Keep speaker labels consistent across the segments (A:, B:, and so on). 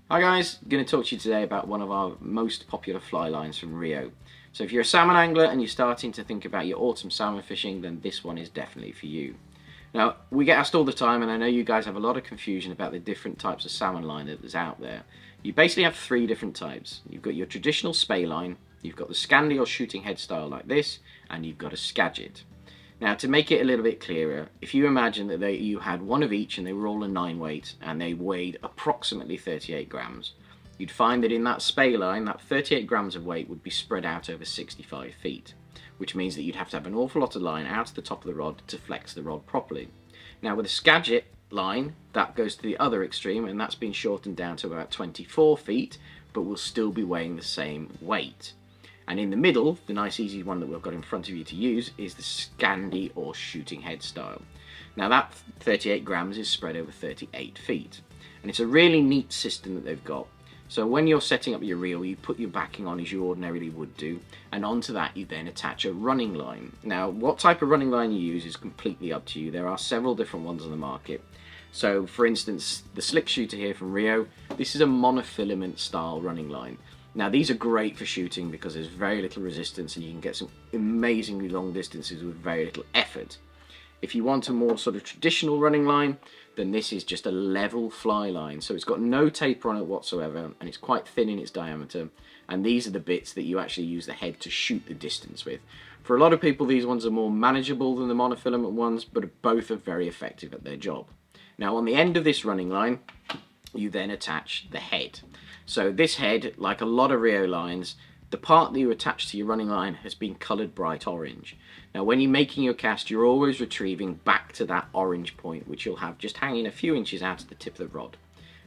A: Hi guys, I'm going to talk to you today about one of our most popular fly lines from RIO. So if you're a salmon angler and you're starting to think about your autumn salmon fishing, then this one is definitely for you. Now, we get asked all the time, and I know you guys have a lot of confusion about the different types of salmon line that is out there. You basically have three different types. You've got your traditional spey line, you've got the Scandi or shooting head style like this, and you've got a Skagit. Now, to make it a little bit clearer, if you imagine that you had one of each and they were all a 9 weight and they weighed approximately 38 grams, you'd find that in that spey line, that 38 grams of weight would be spread out over 65 feet, which means that you'd have to have an awful lot of line out to the top of the rod to flex the rod properly. Now, with a Skagit line, that goes to the other extreme, and that's been shortened down to about 24 feet, but will still be weighing the same weight. And in the middle, the nice easy one that we've got in front of you to use is the Scandi or shooting head style. Now that 38 grams is spread over 38 feet. And it's a really neat system that they've got. So when you're setting up your reel, you put your backing on as you ordinarily would do, and onto that you then attach a running line. Now, what type of running line you use is completely up to you. There are several different ones on the market. So for instance, the slick shooter here from RIO, this is a monofilament style running line. Now these are great for shooting because there's very little resistance and you can get some amazingly long distances with very little effort. If you want a more sort of traditional running line, then this is just a level fly line. So it's got no taper on it whatsoever and it's quite thin in its diameter. And these are the bits that you actually use the head to shoot the distance with. For a lot of people, these ones are more manageable than the monofilament ones, but both are very effective at their job. Now on the end of this running line, you then attach the head. So this head, like a lot of RIO lines, the part that you attach to your running line has been coloured bright orange. Now when you're making your cast, you're always retrieving back to that orange point, which you'll have just hanging a few inches out of the tip of the rod.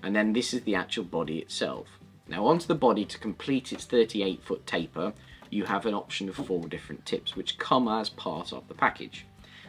A: And then this is the actual body itself. Now onto the body, to complete its 38-foot taper, you have an option of 4 different tips, which come as part of the package.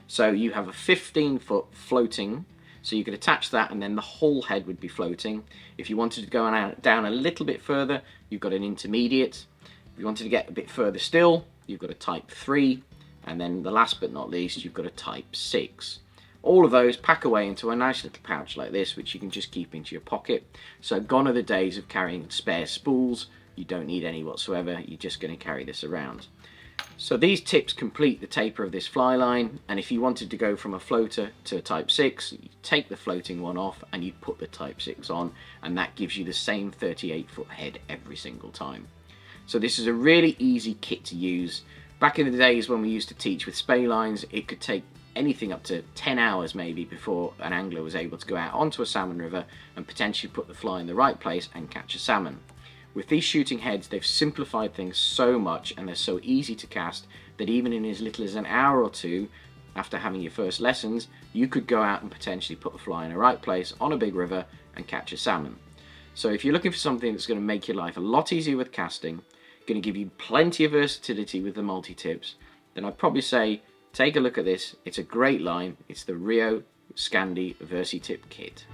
A: So you have a 15-foot floating, so you could attach that and then the whole head would be floating. If you wanted to go down a little bit further, you've got an intermediate. If you wanted to get a bit further still, you've got a type 3. And then the last but not least, you've got a type 6. All of those pack away into a nice little pouch like this, which you can just keep into your pocket. So gone are the days of carrying spare spools. You don't need any whatsoever. You're just going to carry this around. So these tips complete the taper of this fly line, and if you wanted to go from a floater to a type 6, you take the floating one off and you put the type 6 on, and that gives you the same 38-foot head every single time. So this is a really easy kit to use. Back in the days when we used to teach with spey lines, it could take anything up to 10 hours maybe before an angler was able to go out onto a salmon river and potentially put the fly in the right place and catch a salmon. With these shooting heads, they've simplified things so much and they're so easy to cast that even in as little as an hour or two after having your first lessons, you could go out and potentially put the fly in the right place on a big river and catch a salmon. So if you're looking for something that's going to make your life a lot easier with casting, going to give you plenty of versatility with the multi-tips, then I'd probably say take a look at this. It's a great line. It's the RIO Scandi Versitip kit.